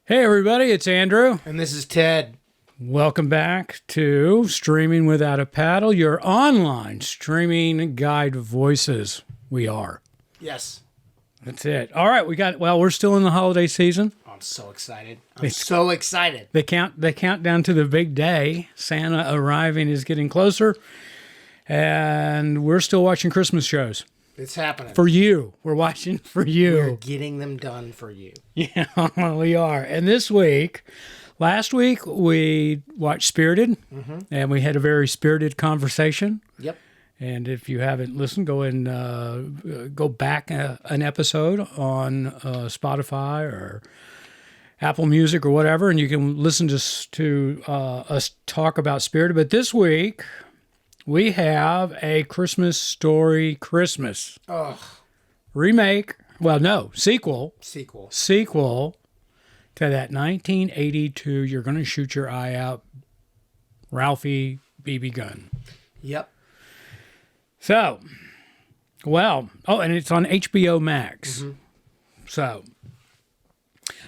Hey everybody, it's Andrew. And this is Ted. Welcome back to Streaming Without a Paddle, your online streaming guide voices. We are. Yes. That's it. All right, we're still in the holiday season. I'm so excited. I'm so excited. The countdown to the big day. Santa arriving is getting closer. And we're still watching Christmas shows. It's happening. For you. We're watching for you. We're getting them done for you. Yeah, we are. And last week, we watched Spirited, and we had a very spirited conversation. Yep. And if you haven't listened, go and go back an episode on Spotify or Apple Music or whatever, and you can listen to us talk about Spirited. But this week, we have a Christmas Story Christmas remake. Well, no, sequel to that 1982 You're Gonna Shoot Your Eye Out Ralphie BB gun. Yep. So, and it's on HBO Max. So,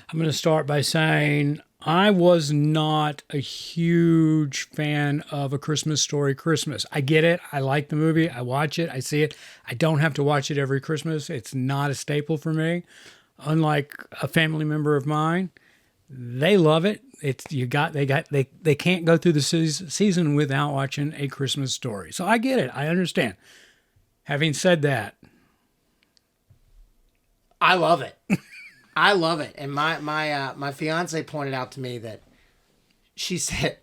I'm going to start by saying I was not a huge fan of A Christmas Story Christmas. I get it. I like the movie. I watch it. I see it. I don't have to watch it every Christmas. It's not a staple for me. Unlike a family member of mine, they love it. They can't go through the season without watching A Christmas Story. So I get it. I understand. Having said that, I love it. I love it. And my fiance pointed out to me that she said,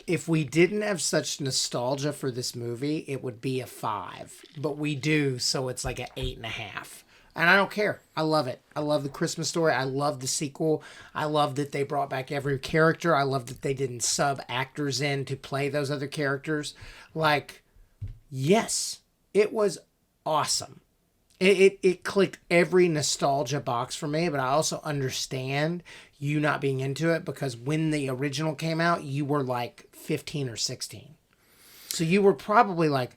if we didn't have such nostalgia for this movie, it would be a 5. But we do, so it's like an 8.5. And I don't care. I love it. I love the Christmas Story. I love the sequel. I love that they brought back every character. I love that they didn't sub actors in to play those other characters. Like, yes, it was awesome. It clicked every nostalgia box for me, but I also understand you not being into it because when the original came out, you were like 15 or 16. So you were probably like,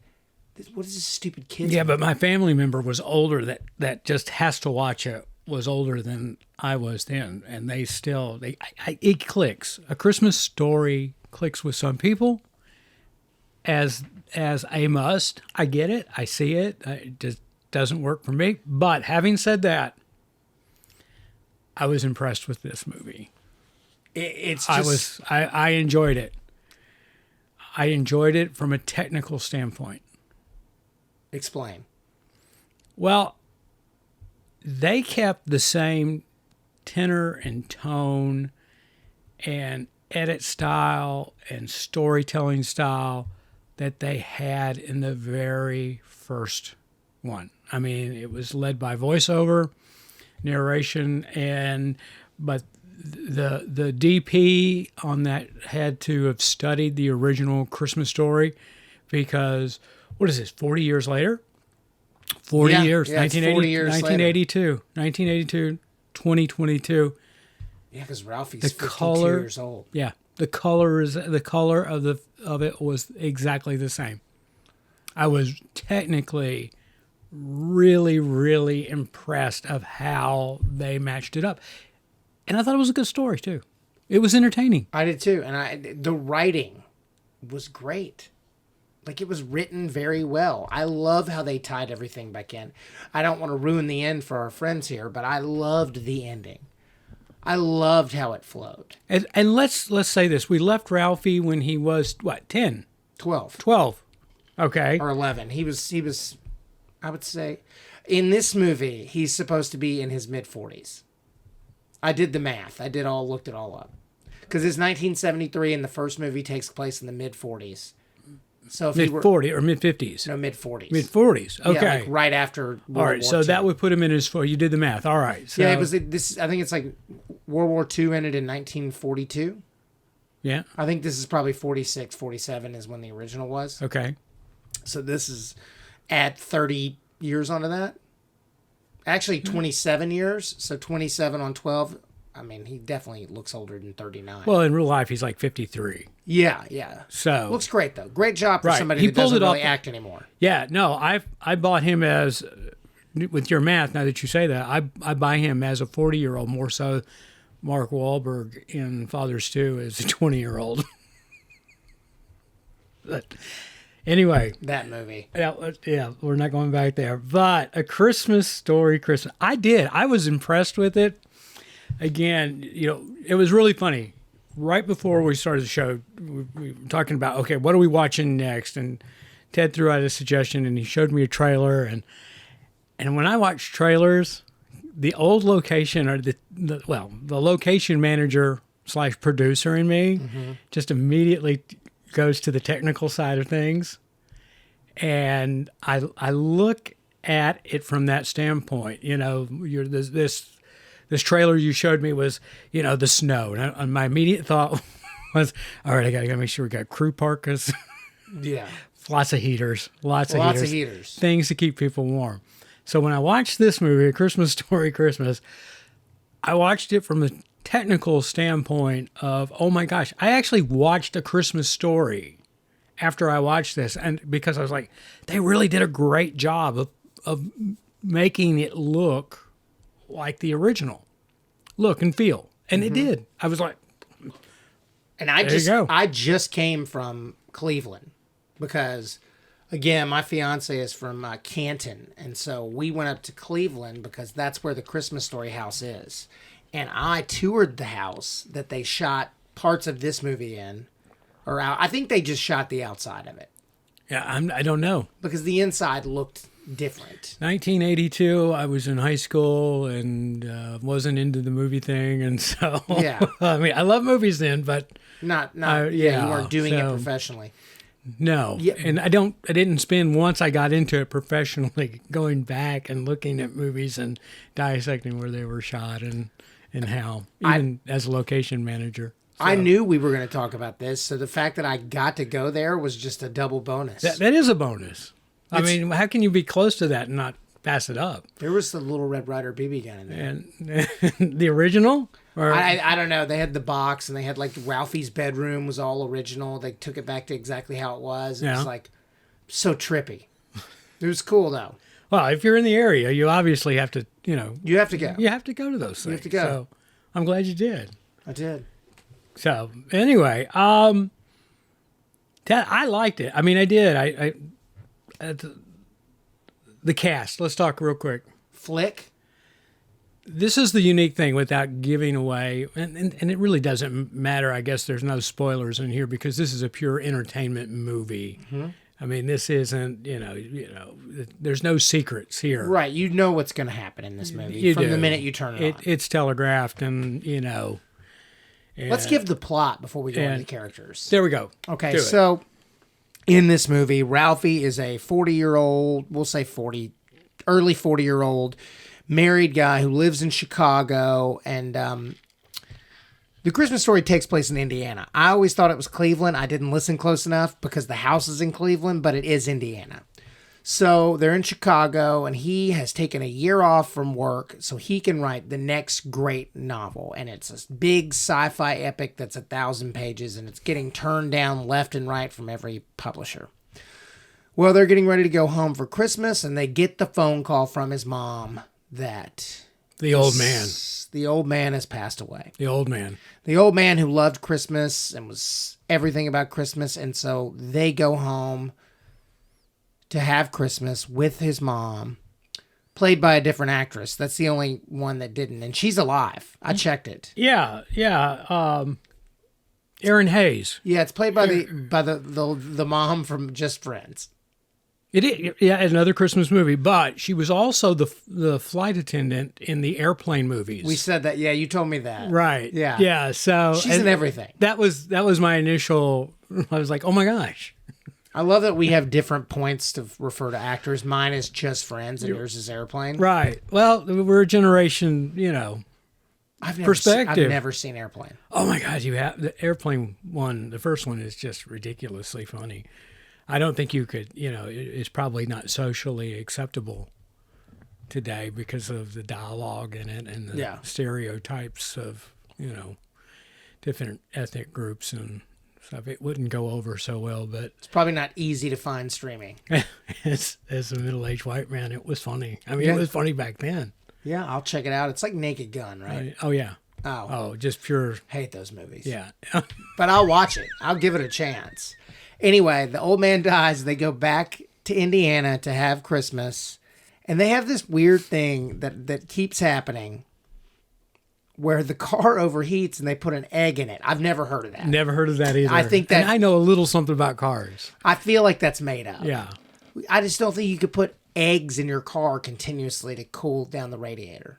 what is this stupid kid? Yeah, but my family member was older that just has to watch it, was older than I was then. And it clicks. A Christmas Story clicks with some people as a must. I get it. I see it. It just doesn't work for me. But having said that, I was impressed with this movie. I enjoyed it. I enjoyed it from a technical standpoint. Explain. Well, they kept the same tenor and tone and edit style and storytelling style that they had in the very first one. I mean, it was led by voiceover, narration, but the DP on that had to have studied the original Christmas Story because, what is this, 40 years later? 40 years. Yeah, 1982. 2022. Yeah, because Ralphie's 52 years old. Yeah. The color of it was exactly the same. I was technically really, really impressed of how they matched it up. And I thought it was a good story, too. It was entertaining. I did, too. And the writing was great. Like, it was written very well. I love how they tied everything back in. I don't want to ruin the end for our friends here, but I loved the ending. I loved how it flowed. And let's say this. We left Ralphie when he was, 10? 12. 12. Okay. Or 11. He was, I would say, in this movie, he's supposed to be in his mid-40s. I did the math. Looked it all up. Because it's 1973 and the first movie takes place in the mid-40s. So if mid-40s or mid-50s? No, mid-40s. Mid-40s. Okay. Yeah, like right after World War II. All right, so that would put him in his... You did the math. All right. So. Yeah, it was this. I think it's like World War II ended in 1942. Yeah. I think this is probably 46, 47 is when the original was. Okay. So this is add 30 years onto that. Actually, 27 years. So 27 on 12. I mean, he definitely looks older than 39. Well, in real life, he's like 53. Yeah. So looks great though. Great job for somebody who doesn't really act anymore. Yeah, no, I bought him as, with your math. Now that you say that, I buy him as a 40-year-old more so Mark Wahlberg in Fathers 2 as a 20-year-old. But anyway. That movie. Yeah, we're not going back there. But A Christmas Story Christmas. I was impressed with it. Again, it was really funny. Right before we started the show, we were talking about, okay, what are we watching next? And Ted threw out a suggestion, and he showed me a trailer. And when I watch trailers, the old location, or the location manager / producer in me just immediately goes to the technical side of things. And I look at it from that standpoint. This trailer you showed me was, the snow. And my immediate thought was, all right, I got to make sure we got crew parkas. Yeah. Lots of heaters. Lots of heaters. Things to keep people warm. So when I watched this movie, A Christmas Story Christmas, I watched it from the technical standpoint of, oh my gosh, I actually watched A Christmas Story after I watched this. And because I was like, they really did a great job of making it look like the original. Look and feel. And it did. I was like, and I just came from Cleveland because, again, my fiance is from Canton. And so we went up to Cleveland because that's where the Christmas Story house is. And I toured the house that they shot parts of this movie in. I think they just shot the outside of it. Yeah, I don't know. Because the inside looked different. 1982, I was in high school and wasn't into the movie thing. And so, yeah. I mean, I love movies then, but... you weren't doing it professionally. No. Yeah. And I didn't spend, once I got into it professionally, going back and looking at movies and dissecting where they were shot and how, even as a location manager. So. I knew we were going to talk about this, so the fact that I got to go there was just a double bonus. That is a bonus. I mean, how can you be close to that and not pass it up? There was the Little Red Ryder BB gun in there. And the original? Or? I don't know. They had the box, and they had, like, Ralphie's bedroom was all original. They took it back to exactly how it was. It was, like, so trippy. It was cool, though. Well, if you're in the area, you obviously have to, You have to go. You have to go to those things. You have to go. So I'm glad you did. I did. So, anyway, I liked it. I mean, I did. The cast. Let's talk real quick. Flick. This is the unique thing without giving away, and it really doesn't matter. I guess there's no spoilers in here because this is a pure entertainment movie. Mm-hmm. I mean, this isn't, there's no secrets here. Right. You know what's going to happen in this movie from the minute you turn it on. It's telegraphed and, Let's give the plot before we go into the characters. There we go. Okay, so in this movie, Ralphie is a 40-year-old, we'll say early 40-year-old married guy who lives in Chicago, and the Christmas Story takes place in Indiana. I always thought it was Cleveland. I didn't listen close enough because the house is in Cleveland, but it is Indiana. So they're in Chicago, and he has taken a year off from work so he can write the next great novel. And it's a big sci-fi epic that's 1,000 pages, and it's getting turned down left and right from every publisher. Well, they're getting ready to go home for Christmas, and they get the phone call from his mom that... The old man has passed away. The old man who loved Christmas and was everything about Christmas. And so they go home to have Christmas with his mom, played by a different actress. That's the only one that didn't. And she's alive. I checked it. Yeah. Erin Hayes. Yeah, it's played by the mom from Just Friends. It is, yeah, another Christmas movie, but she was also the flight attendant in the airplane movies. We said that. Yeah, you told me that. Right. Yeah. Yeah. So she's in everything. That was my initial. I was like, oh my gosh. I love that we have different points to refer to actors. Mine is Just Friends, and yours is Airplane. Right. Well, we're a generation, perspective. I've never seen Airplane. Oh my God, you have the Airplane one. The first one is just ridiculously funny. I don't think you could, it's probably not socially acceptable today because of the dialogue in it and the stereotypes of, different ethnic groups and stuff. It wouldn't go over so well, but it's probably not easy to find streaming. As a middle-aged white man, it was funny. I mean, It was funny back then. Yeah, I'll check it out. It's like Naked Gun, right? Oh, yeah. Oh, just pure. Hate those movies. Yeah. But I'll watch it. I'll give it a chance. Anyway, the old man dies. They go back to Indiana to have Christmas. And they have this weird thing that keeps happening where the car overheats and they put an egg in it. I've never heard of that. Never heard of that either. I think that... And I know a little something about cars. I feel like that's made up. Yeah. I just don't think you could put eggs in your car continuously to cool down the radiator.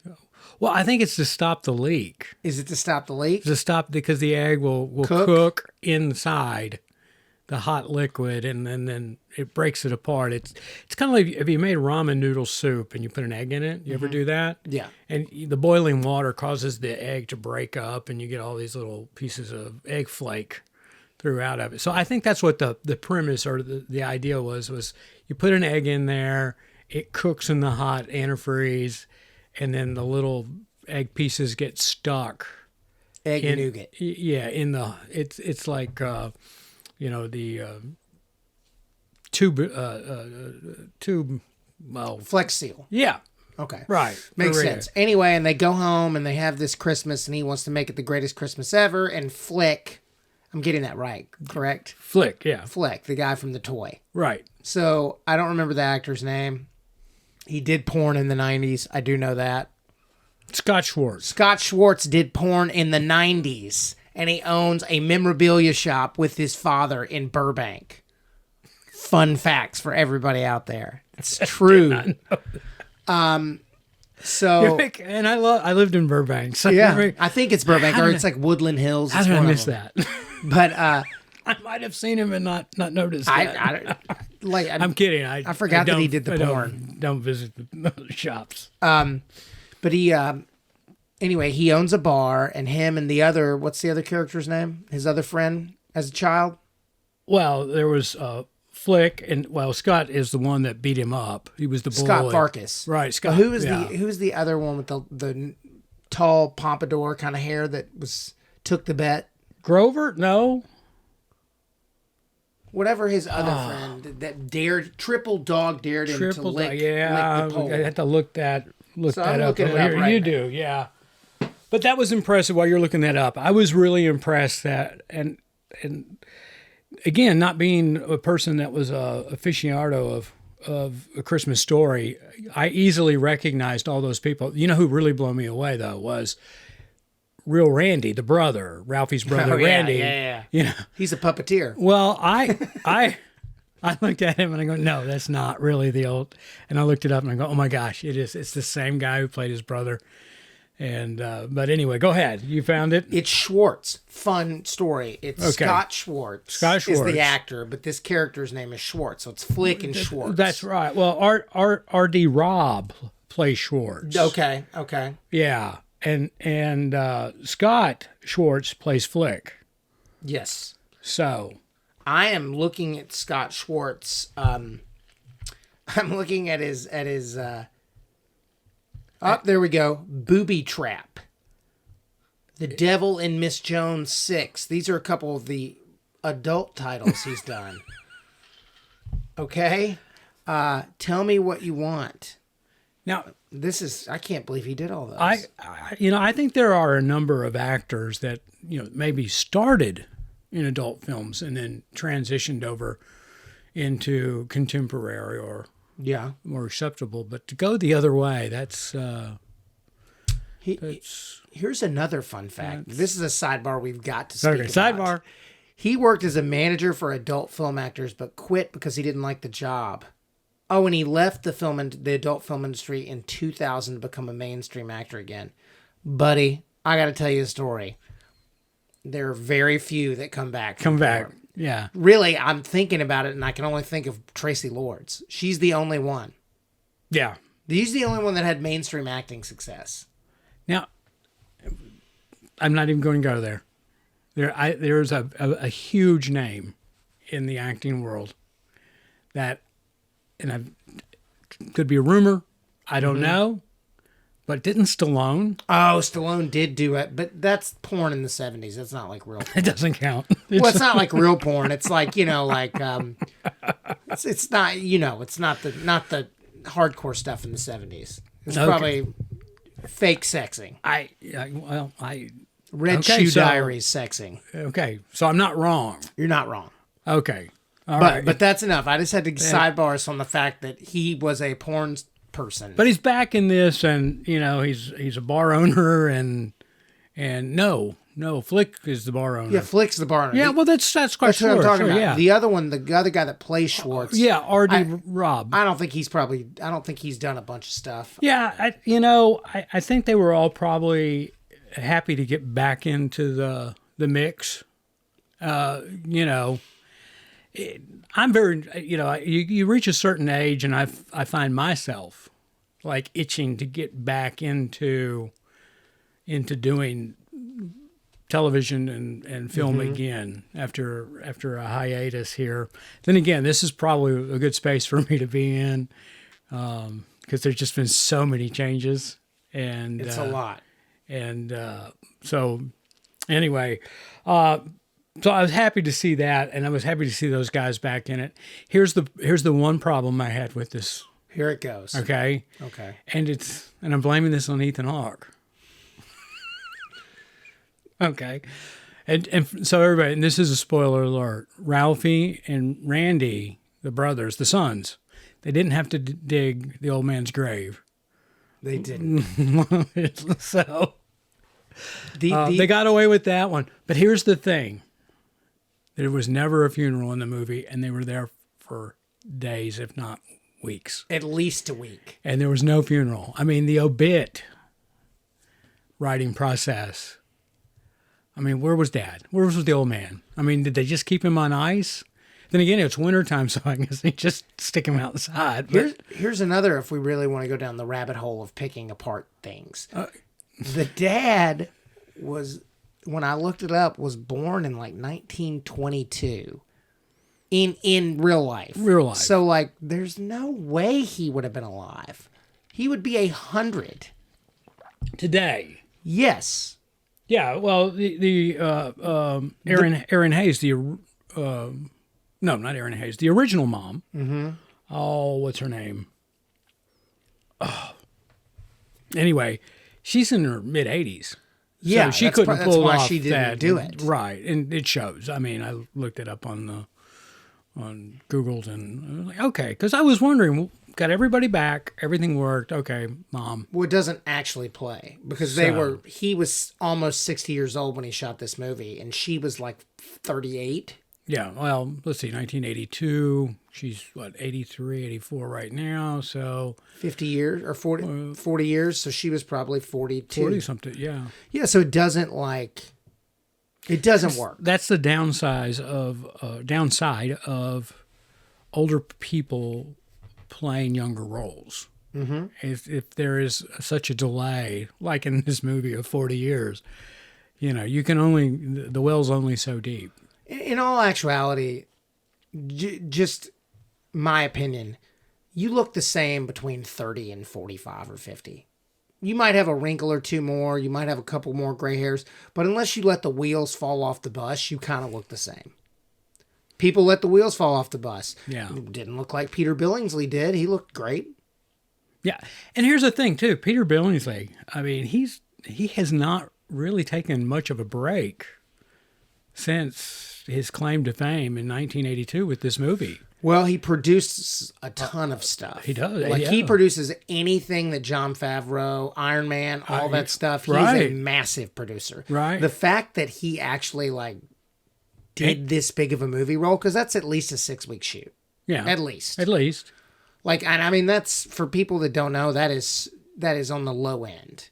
Well, I think it's to stop the leak. Is it to stop the leak? To stop, because the egg will cook inside the hot liquid, and then it breaks it apart. It's kind of like if you made ramen noodle soup and you put an egg in it. You ever do that? Yeah. And the boiling water causes the egg to break up, and you get all these little pieces of egg flake throughout of it. So I think that's what the premise or the idea was you put an egg in there, it cooks in the hot antifreeze, and then the little egg pieces get stuck. Egg nougat. Yeah, it's like the tube. Well, Flex Seal. yeah, Okay. right, Makes Maria. sense. Anyway, and they go home and they have this Christmas and he wants to make it the greatest Christmas ever. And Flick, I'm getting that right, correct? Flick, yeah, Flick, the guy from The Toy. right. So I don't remember the actor's name. He did porn in the 90s. I do know that. Scott Schwartz. Scott Schwartz did porn in the 90s. And he owns a memorabilia shop with his father in Burbank. Fun facts for everybody out there. It's true. So And I lived in Burbank. So yeah, I think it's Burbank or it's like Woodland Hills. How It's did I one of miss them. that? But I might have seen him and not noticed that. I'm kidding. I forgot that he did the porn. Don't visit the shops. But he anyway, he owns a bar, and him and the other, what's the other character's name? His other friend as a child? Well, there was Flick, and Scott is the one that beat him up. He was the bully. Scott Farkas. Right, Scott. Who's the other one with the tall pompadour kind of hair that took the bet? Grover? No. Whatever his other friend that triple dog dared him to lick the pole. I had to look that So I'm up. looking it up right You now. do, yeah. But that was impressive while you're looking that up. I was really impressed that, and again, not being a person that was a aficionado of A Christmas Story, I easily recognized all those people. You know who really blew me away, though, was Real Randy, the brother, Ralphie's brother, Randy. Yeah. You know, He's a puppeteer. well, I looked at him and I go, no, that's not really the old. And I looked it up and I go, oh my gosh, it is. It's the same guy who played his brother. And but anyway, go ahead. You found it. It's Schwartz. Fun story. It's Okay. Scott Schwartz. Scott is Schwartz. the actor, but this character's name is Schwartz, so it's Flick and Schwartz. That's right. Well, R.D. Robb plays Schwartz. Okay. Yeah, and Scott Schwartz plays Flick. Yes. So I am looking at Scott Schwartz. I'm looking at his. There we go. Booby Trap. The Devil in Miss Jones 6. These are a couple of the adult titles he's done. Okay? Tell me what you want. now, I can't believe he did all those. I think there are a number of actors that maybe started in adult films and then transitioned over into contemporary or Yeah. more acceptable. But to go the other way, that's Here's another fun fact. This is a sidebar we've got to speak okay. about. Sidebar. He worked as a manager for adult film actors, but quit because he didn't like the job. Oh, and he left the adult film industry in 2000 to become a mainstream actor again. Buddy, I got to tell you a story. There are very few that come back. Yeah. Really, I'm thinking about it, and I can only think of Tracy Lords. She's the only one. Yeah. She's the only one that had mainstream acting success. Now, I'm not even going to go there. There's a huge name in the acting world that, could be a rumor. I don't know. But didn't Stallone? Oh, Stallone did do it, but that's porn in the 70s. That's not like real porn. It doesn't count. Well, it's not like real porn. It's like, it's not, it's not the hardcore stuff in the 70s. It's Okay. probably Fake sexing. Red Okay, Shoe so- Diaries sexing. Okay, so I'm not wrong. You're not wrong. Okay, all right. But that's enough. I just had to sidebar us on the fact that he was a porn person. But he's back in this, and he's a bar owner, and no, Flick is the bar owner. Yeah, Flick's the bar owner. Yeah, well, that's quite That's what I'm sure. talking about. Yeah, The other one, the other guy that plays Schwartz. yeah, R.D. Rob. I don't think he's done a bunch of stuff. Yeah, I think they were all probably happy to get back into the mix. I'm very, you reach a certain age, and I find myself like itching to get back into doing television and film again after a hiatus here. Then again, this is probably a good space for me to be in because there's just been so many changes, and It's a lot. and so anyway, so I was happy to see that, and I was happy to see those guys back in it. Here's the one problem I had with this. Here it goes. Okay, Okay. and I'm blaming this on Ethan Hawke. Okay, and so everybody, and this is a spoiler alert. Ralphie and Randy, the brothers, the sons, they didn't have to dig the old man's grave. They didn't. So they got away with that one. But here's the thing. There was never a funeral in the movie, and they were there for days, if not weeks. At least a week. And there was no funeral. I mean, the obit writing process. I mean, where was Dad? Where was the old man? I mean, did they just keep him on ice? Then again, it's wintertime, so I guess they just stick him outside. But Here's another, if we really want to go down the rabbit hole of picking apart things. The dad was, when I looked it up, was born in like 1922 in real life. Real life. So like, there's no way he would have been alive. He would be 100. today, Yes. yeah. Well, the Aaron Hayes, no, not Aaron Hayes, the original mom. Mm-hmm. Oh, what's her name? Oh. Anyway, she's in her mid 80s. Yeah, so she that's couldn't that's pull why off she didn't that. do it. Right, and it shows. I mean, I looked it up on Googled, and I was like, okay, because I was wondering, got everybody back, everything worked. Okay, mom. Well, it doesn't actually play because he was almost 60 years old when he shot this movie, and she was like 38. Yeah, well, let's see, 1982. She's, 83, 84 right now, so... 50 years or 40 years, so she was probably 42. 40-something, yeah. Yeah, so it doesn't work. That's the downside of older people playing younger roles. Mm-hmm. If there is such a delay, like in this movie of 40 years, you can only... The well's only so deep. In all actuality, just my opinion, you look the same between 30 and 45 or 50. You might have a wrinkle or two more, you might have a couple more gray hairs, but unless you let the wheels fall off the bus, you kind of look the same. People let the wheels fall off the bus. Yeah. It didn't look like Peter Billingsley did. He looked great. Yeah, and here's the thing, too. Peter Billingsley, I mean, he has not really taken much of a break since his claim to fame in 1982 with this movie. Well, he produces a ton of stuff. He does. Like, yeah. he produces anything that Jon Favreau, Iron Man, all that stuff. He's a massive producer. Right. The fact that he actually, did this big of a movie role, because that's at least a 6-week shoot. Yeah. At least. At least. And I mean, that's, for people that don't know, that is on the low end.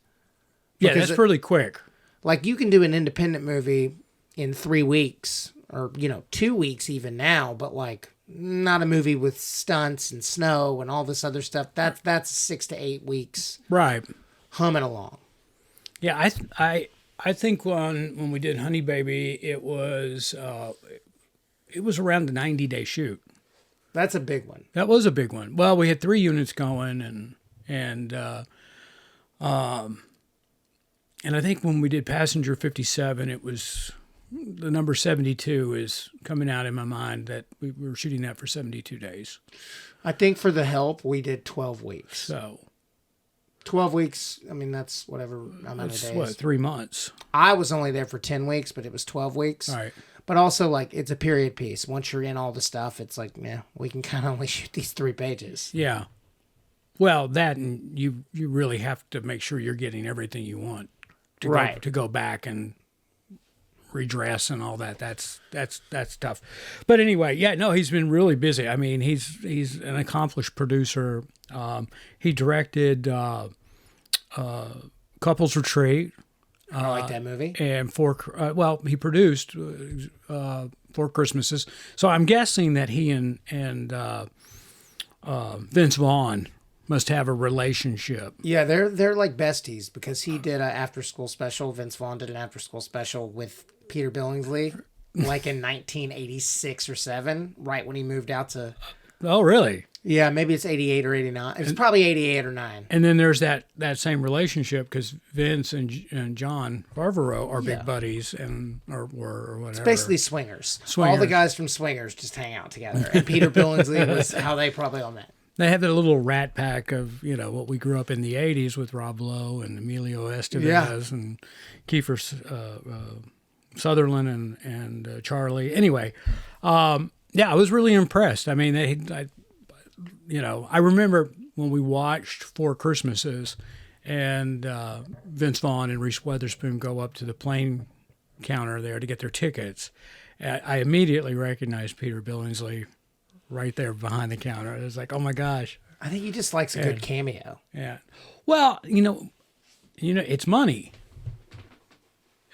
Yeah, that's really quick. Like, you can do an independent movie in 3 weeks, or 2 weeks even now, but not a movie with stunts and snow and all this other stuff. That's 6 to 8 weeks, right, humming along. Yeah, I think when we did Honey Baby, it was around the 90-day shoot. That's a big one. That was a big one. Well, we had 3 units going, and I think when we did Passenger 57, it was. The number 72 is coming out in my mind that we were shooting that for 72 days. I think for The Help, we did 12 weeks. So, 12 weeks. I mean, that's whatever amount of That's days. what, 3 months. I was only there for 10 weeks, but it was 12 weeks. All right. But also, like, it's a period piece. Once you're in all the stuff, it's like, yeah, we can kind of only shoot these 3 pages. Yeah. Well, that and you really have to make sure you're getting everything you want to go back and redress and all that. That's tough. But anyway, yeah, no, he's been really busy. I mean, he's an accomplished producer. He directed Couples Retreat. I like that movie. And he produced 4 Christmases. So I'm guessing that he and Vince Vaughn must have a relationship. Yeah, they're like besties because he did an after school special. Vince Vaughn did an after school special with Peter Billingsley, like in 1986 or 7, right when he moved out to. Oh, really? Yeah, maybe it's 88 or 89. It's probably 88 or 9. And then there's that same relationship because Vince and John Favreau are big buddies or whatever. It's basically swingers. All the guys from Swingers just hang out together. And Peter Billingsley was how they probably all met. They have that little rat pack of, what we grew up in the 80s with Rob Lowe and Emilio Estevez and Kiefer Sutherland and Charlie. Anyway, I was really impressed. I mean, I remember when we watched 4 Christmases and Vince Vaughn and Reese Witherspoon go up to the plane counter there to get their tickets. I immediately recognized Peter Billingsley right there behind the counter. It was like, oh my gosh. I think he just likes a good cameo. Yeah. Well, it's money.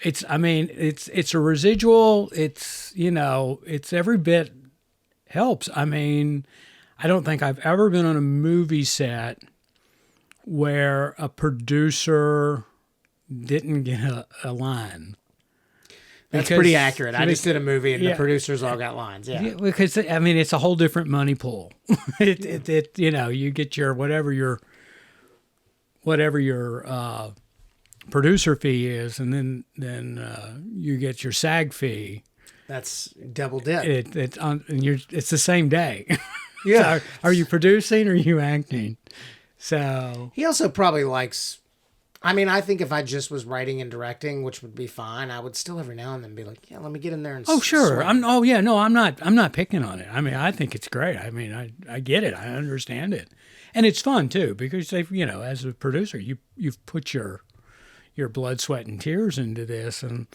It's a residual. It's every bit helps. I mean, I don't think I've ever been on a movie set where a producer didn't get a line. That's pretty accurate. I just did a movie and the producers all got lines. Yeah. Because it's a whole different money pool. You get your whatever your producer fee is, and then you get your SAG fee. That's double dip. It's the same day. Yeah. So are you producing or are you acting? So he also probably likes. I mean, I think if I just was writing and directing, which would be fine, I would still every now and then be like, yeah, let me get in there and. Oh, sure. swing. I'm not picking on it. I mean, I think it's great. I mean, I get it. I understand it, and it's fun too because as a producer, you've put your blood, sweat, and tears into this, and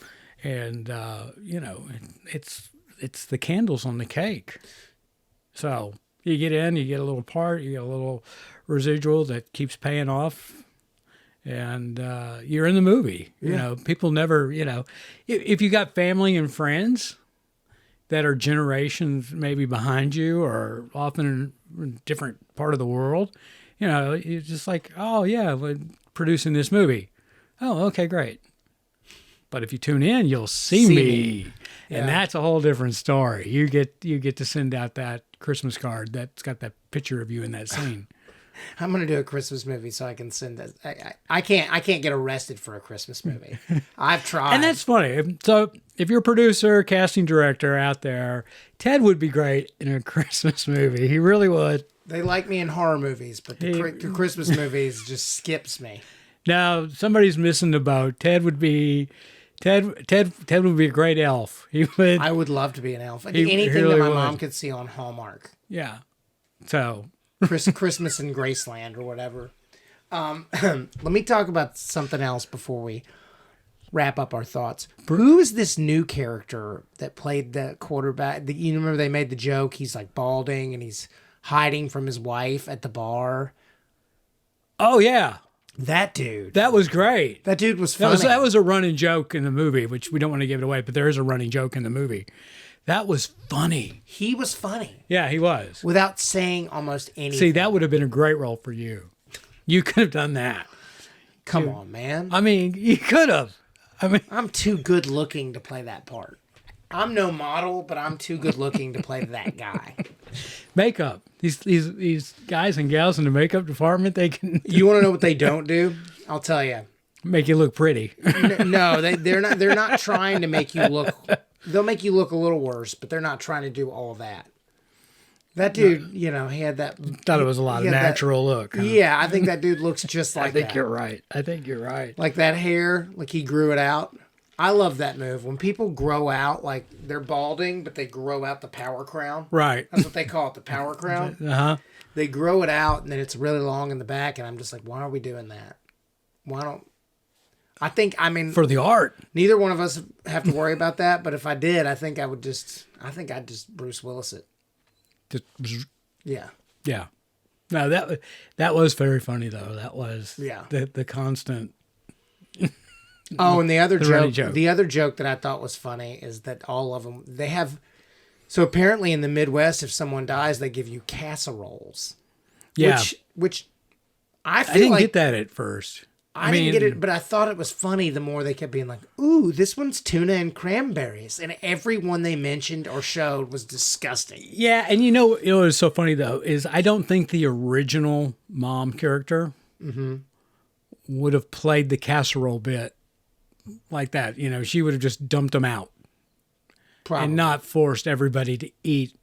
it's the candles on the cake. So you get in, you get a little part, you get a little residual that keeps paying off. And you're in the movie. People never, if you got family and friends that are generations maybe behind you or often in a different part of the world, you're just like, oh, yeah, we're producing this movie. Oh, okay, great. But if you tune in, you'll see me. Yeah. And that's a whole different story. You get to send out that Christmas card that's got that picture of you in that scene. I'm gonna do a Christmas movie so I can send that. I can't get arrested for a Christmas movie. I've tried, and that's funny. So if you're a producer, casting director out there, Ted would be great in a Christmas movie. He really would. They like me in horror movies, but the Christmas movies just skips me. Now somebody's missing the boat. Ted would be a great elf. He would. I would love to be an elf. Anything really that my mom could see on Hallmark. Yeah. So. Christmas in Graceland or whatever. Let me talk about something else before we wrap up our thoughts. Who is this new character that played the quarterback? You remember they made the joke, he's like balding and he's hiding from his wife at the bar. Oh, yeah. That dude. That was great. That dude was funny. That was a running joke in the movie, which we don't want to give it away, but there is a running joke in the movie. That was funny. He was funny. Yeah, he was. Without saying almost anything. See, that would have been a great role for you. You could have done that. Come on, man. I mean, you could have. I mean, I'm too good looking to play that part. I'm no model, but I'm too good looking to play that guy. Makeup. These guys and gals in the makeup department, they can. You want to know what they don't do? I'll tell you. Make you look pretty. No, they're not. They're not trying to make you look. They'll make you look a little worse, but they're not trying to do all that. That dude, you know, he had that. Thought it was a lot he of had that- natural look. Huh? Yeah, I think that dude looks just like I think that. you're right. I think you're right. Like that hair, like he grew it out. I love that move. When people grow out, like they're balding, but they grow out the power crown. Right. That's what they call it, the power crown. Uh-huh. They grow it out, and then it's really long in the back, and I'm just like, why are we doing that? Why don't... I mean, For the art. neither one of us have to worry about that, but if I did, I think I'd just Bruce Willis it. Just, Yeah. yeah. No, that was very funny though. That was Yeah. the constant. Oh, and the other running joke, joke. the other joke that I thought was funny is that all of them, they have, so apparently in the Midwest, if someone dies, they give you casseroles. Yeah. Which I feel I didn't like, get that at first. I didn't get it, but I thought it was funny the more they kept being like, ooh, this one's tuna and cranberries. And every one they mentioned or showed was disgusting. Yeah, and you know what was so funny though is I don't think the original mom character would have played the casserole bit like that. You know, she would have just dumped them out Probably. and not forced everybody to eat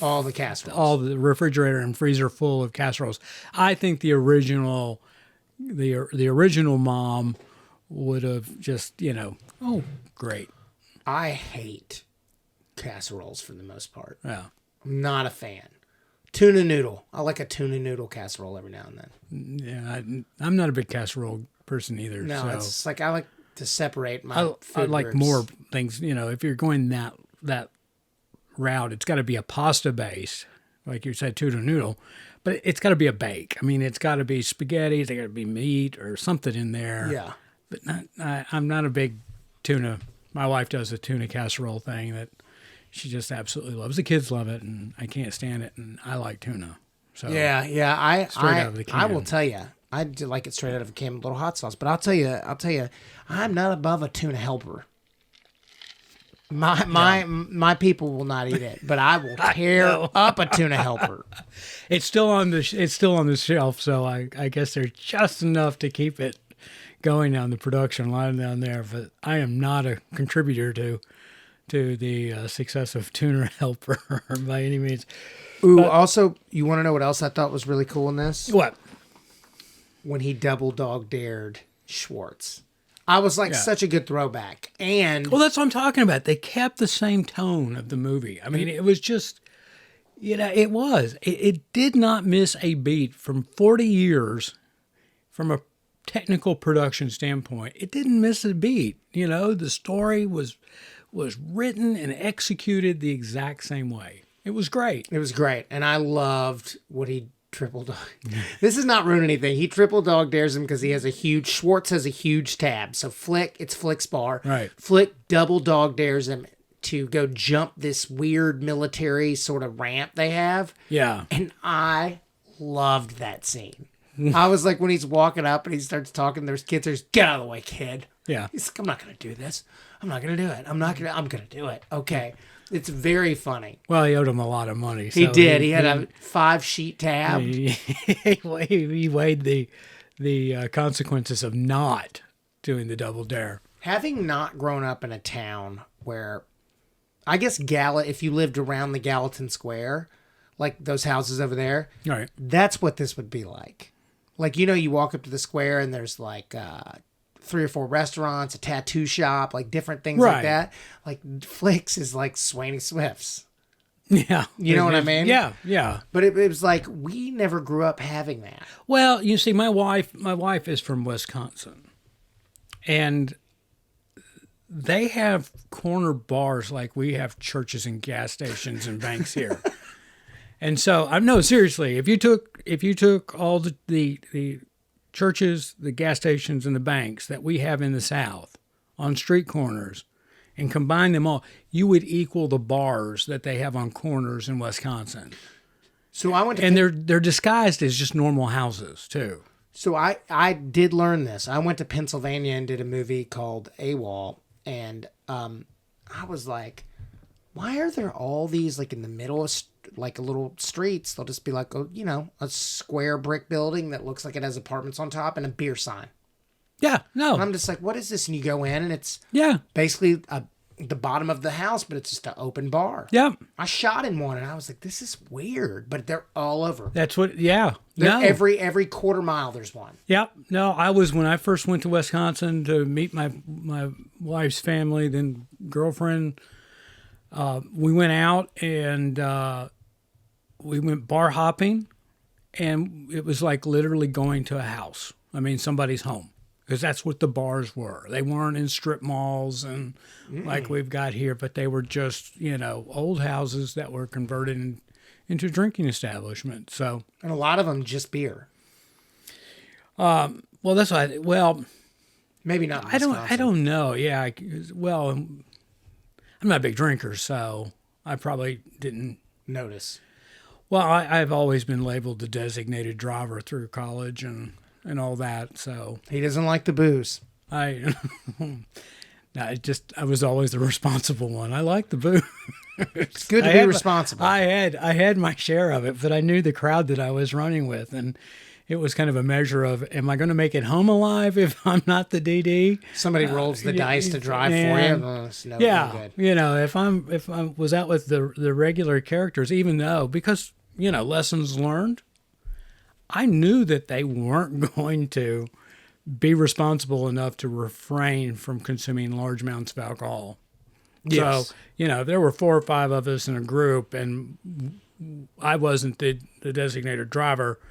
all the casseroles. all the refrigerator and freezer full of casseroles. I think the original mom would have just, you know, oh, great. I hate casseroles for the most part. Yeah. I'm not a fan. Tuna noodle. I like a tuna noodle casserole every now and then. Yeah, I'm not a big casserole person either. No, so. it's like I like to separate my I food like groups. more things, you know, if you're going that route, it's got to be a pasta base, like you said, tuna noodle, but it's got to be a bake. I mean, it's got to be spaghetti, it's got to be meat or something in there. Yeah. But I'm not a big tuna. My wife does a tuna casserole thing that she just absolutely loves. The kids love it, and I can't stand it, and I like tuna. So Yeah. Straight out of the I will can. tell you, I do like it straight out of a can with a little hot sauce. But I'll tell you, I'm not above a tuna helper. My people will not eat it, but I will tear up a tuna helper. it's still on the shelf, so I guess there's just enough to keep it going on the production line down there. But I am not a contributor to the success of Tuna Helper by any means. Ooh, also, you want to know what else I thought was really cool in this? What? When he double dog dared Schwartz. I was like, Yeah. such a good throwback. And Well, that's what I'm talking about. They kept the same tone of the movie. I mean, it was just, you know, it did not miss a beat from 40 years from a technical production standpoint. It didn't miss a beat. You know, the story was written and executed the exact same way. It was great. it was great. And I loved what he triple dog. This is not ruining anything. He triple dog dares him because Schwartz has a huge tab. So it's Flick's bar. Right. Flick double dog dares him to go jump this weird military sort of ramp they have. Yeah. And I loved that scene. I was like, when he's walking up and he starts talking, there's kids, get out of the way, kid. Yeah. He's like, I'm not going to do this. I'm not going to do it. I'm going to do it. Okay. It's very funny. Well, he owed him a lot of money. He so did. He had a 5-sheet tab. He weighed the consequences of not doing the double dare. Having not grown up in a town where, I guess if you lived around the Gallatin Square, like those houses over there, Right. that's what this would be like. Like, you know, you walk up to the square and there's like 3 or 4 restaurants, a tattoo shop, like different things like Right. that. Like Flicks is like Swaney Swift's. Yeah. You know what I mean? Yeah, yeah. But it was like, we never grew up having that. Well, you see, my wife is from Wisconsin, and they have corner bars like we have churches and gas stations and banks here. And so I no seriously, if you took all the churches, the gas stations, and the banks that we have in the South on street corners and combine them all, you would equal the bars that they have on corners in Wisconsin. So I went to And they're disguised as just normal houses too. So I did learn this. I went to Pennsylvania and did a movie called AWOL, and I was like, why are there all these like in the middle of like little streets? They'll just be like, oh, you know, a square brick building that looks like it has apartments on top and a beer sign. Yeah, no. And I'm just like, what is this? And you go in and it's Yeah. basically a the bottom of the house, but it's just an open bar. Yep. I shot in one, and I was like, "This is weird," but they're all over. That's what. Yeah. They're No. every quarter mile, there's one. Yep. No, when I first went to Wisconsin to meet my wife's family, then girlfriend. We went out and we went bar hopping, and it was like literally going to a house. I mean, somebody's home. Because that's what the bars were. They weren't in strip malls and like we've got here, but they were just, old houses that were converted into drinking establishments. So, and a lot of them just beer. well, that's why. Well, maybe not. I don't know. Yeah. I'm not a big drinker, so I probably didn't notice. Well, I've always been labeled the designated driver through college and all that. So he doesn't like the booze. I was always the responsible one. I like the booze. It's good to be responsible. I had my share of it, but I knew the crowd that I was running with, and it was kind of a measure of, am I going to make it home alive if I'm not the DD? Somebody rolls the dice to drive for you. No good. If I was out with the regular characters, even though, because lessons learned, I knew that they weren't going to be responsible enough to refrain from consuming large amounts of alcohol. Yes. So, there were 4 or 5 of us in a group, and I wasn't the designated driver.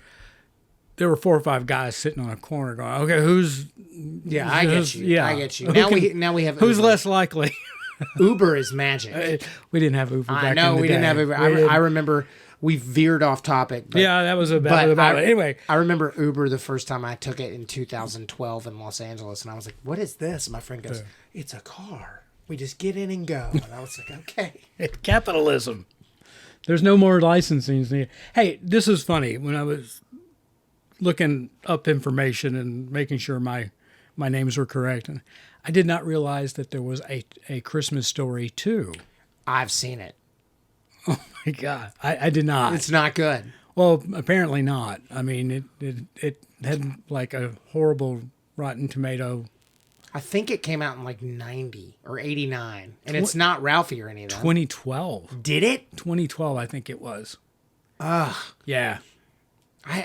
There were 4 or 5 guys sitting on a corner going, okay, I get you. Yeah. I get you. Now we have who's Uber. less likely? Uber is magic. We didn't have Uber back in the day. I know we didn't have Uber. I remember we veered off topic. But, yeah, that was about it. Anyway. I remember Uber the first time I took it in 2012 in Los Angeles, and I was like, what is this? And my friend goes, it's a car. We just get in and go. And I was like, okay. Capitalism. There's no more licensing. Hey, this is funny. When I was looking up information and making sure my names were correct, and I did not realize that there was a Christmas Story 2. I've seen it. Oh my God, I did not. It's not good. Well, apparently not. I mean, it had like a horrible Rotten Tomato. I think it came out in like 90 or 89, and it's not Ralphie or any of that. 2012. Did it? 2012, I think it was. Ugh. Yeah. I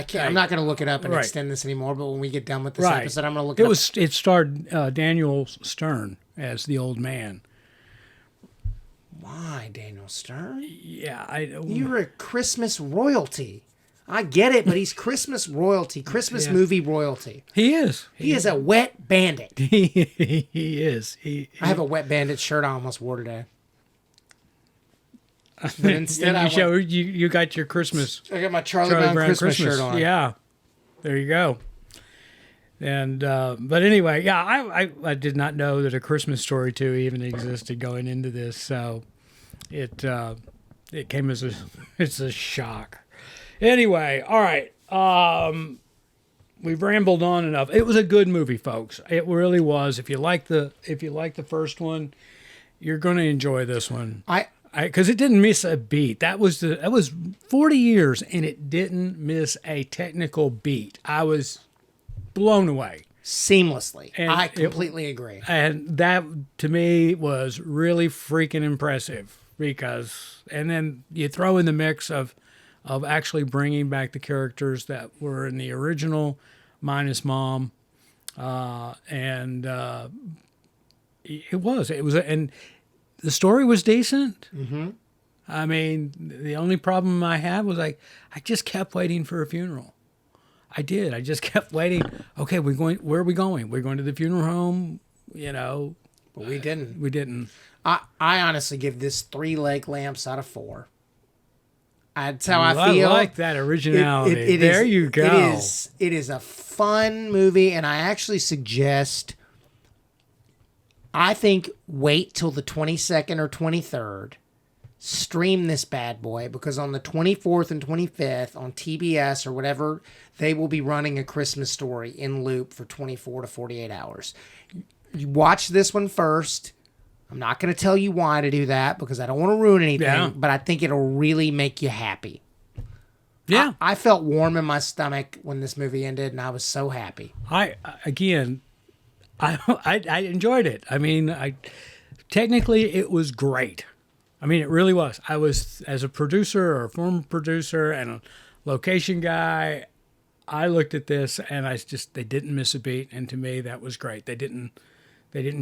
can't. I'm not going to look it up and extend this anymore. But when we get done with this episode, I'm going to look it up. It starred Daniel Stern as the old man. Why, Daniel Stern? Yeah, You're a Christmas royalty. I get it, but he's Christmas royalty, Christmas movie royalty. He is. He is a wet bandit. He is. I have a wet bandit shirt I almost wore today. But instead, you got your Christmas. I got my Charlie Brown Christmas shirt on. Yeah, there you go. And but anyway, yeah, I did not know that A Christmas Story 2 even existed going into this, so it came as a shock. Anyway, all right, we've rambled on enough. It was a good movie, folks. It really was. If you like the first one, you're going to enjoy this one. Because it didn't miss a beat. That was 40 years, and it didn't miss a technical beat. I was blown away. Seamlessly. And I completely agree. And that, to me, was really freaking impressive. And then you throw in the mix of actually bringing back the characters that were in the original, minus Mom. And the story was decent. Mm-hmm. I mean, the only problem I had was I just kept waiting for a funeral. I did. I just kept waiting. Okay, where are we going? We're going to the funeral home, But we didn't. We didn't. I honestly give this 3 leg lamps out of 4. That's how I feel. I like that originality. There you go. It is a fun movie, and I actually suggest, I think, wait till the 22nd or 23rd. Stream this bad boy, because on the 24th and 25th on TBS or whatever, they will be running A Christmas Story in loop for 24 to 48 hours. You watch this one first. I'm not going to tell you why to do that because I don't want to ruin anything, but I think it'll really make you happy. Yeah. I felt warm in my stomach when this movie ended, and I was so happy. I enjoyed it. I mean, technically it was great. I mean, it really was. I was, as a producer or a former producer and a location guy, I looked at this and they didn't miss a beat, and to me that was great. They didn't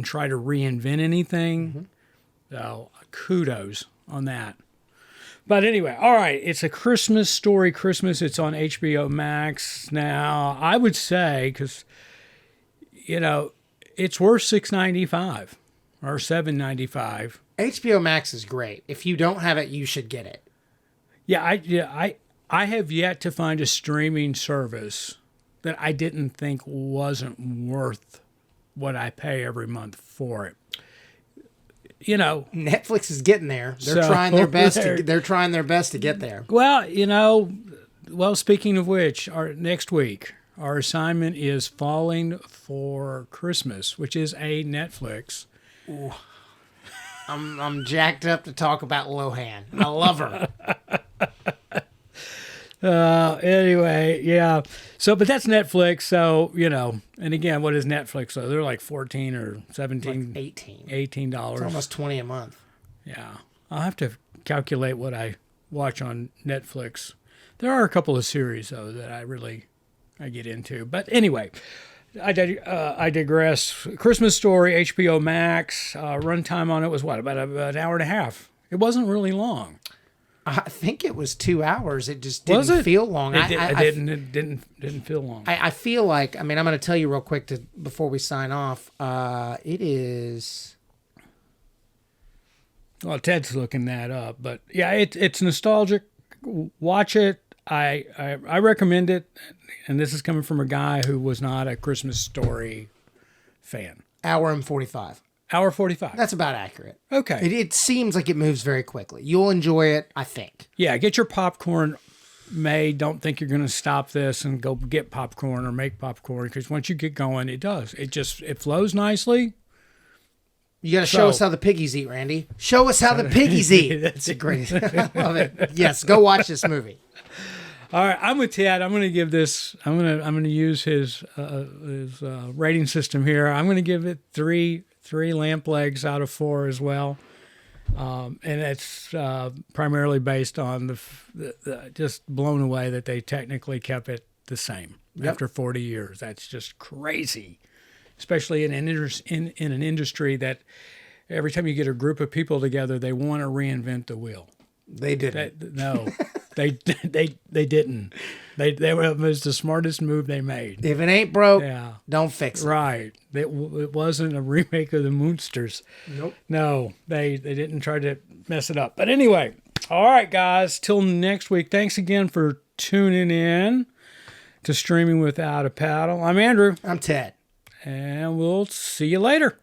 try to reinvent anything. So kudos on that. But anyway, all right, it's A Christmas Story Christmas. It's on HBO Max now. I would say, because it's worth $6.95 or $7.95. HBO Max is great. If you don't have it, you should get it. I have yet to find a streaming service that I didn't think wasn't worth what I pay every month for it. Netflix is getting there. They're trying their best. They're trying their best to get there. Well, speaking of which, next week our assignment is Falling for Christmas, which is a Netflix. Ooh. I'm jacked up to talk about Lohan. I love her. Anyway, yeah. So, but that's Netflix. So, and again, what is Netflix? So they're like 14 or 17, like $18. $18. It's almost $20 a month. Yeah. I'll have to calculate what I watch on Netflix. There are a couple of series though that I get into. But anyway, I digress. Christmas Story, HBO Max. Runtime on it was what, about an hour and a half. It wasn't really long. I think it was 2 hours. It just didn't feel long. It didn't feel long. I feel like, I'm going to tell you real quick before we sign off. It is. Well, Ted's looking that up, but yeah, it's nostalgic. Watch it. I recommend it, and this is coming from a guy who was not a Christmas Story fan. Hour and 45. Hour 45. That's about accurate. Okay. It seems like it moves very quickly. You'll enjoy it, I think. Yeah, get your popcorn made. Don't think you're going to stop this and go get popcorn or make popcorn, because once you get going, it does. It flows nicely. You got to show us how the piggies eat, Randy. Show us how the piggies eat. That's a great. I love it. Yes, go watch this movie. All right, I'm with Ted. I'm going to give this. I'm going to use his rating system here. I'm going to give it three lamp legs out of 4 as well, and it's primarily based on the just blown away that they technically kept it the same after 40 years. That's just crazy, especially in an industry that every time you get a group of people together, they want to reinvent the wheel. They didn't. They didn't. It was the smartest move they made. If it ain't broke, don't fix it. Right. It wasn't a remake of the Moonsters. Nope. No, they didn't try to mess it up. But anyway, all right, guys. Till next week. Thanks again for tuning in to Streaming Without a Paddle. I'm Andrew. I'm Ted. And we'll see you later.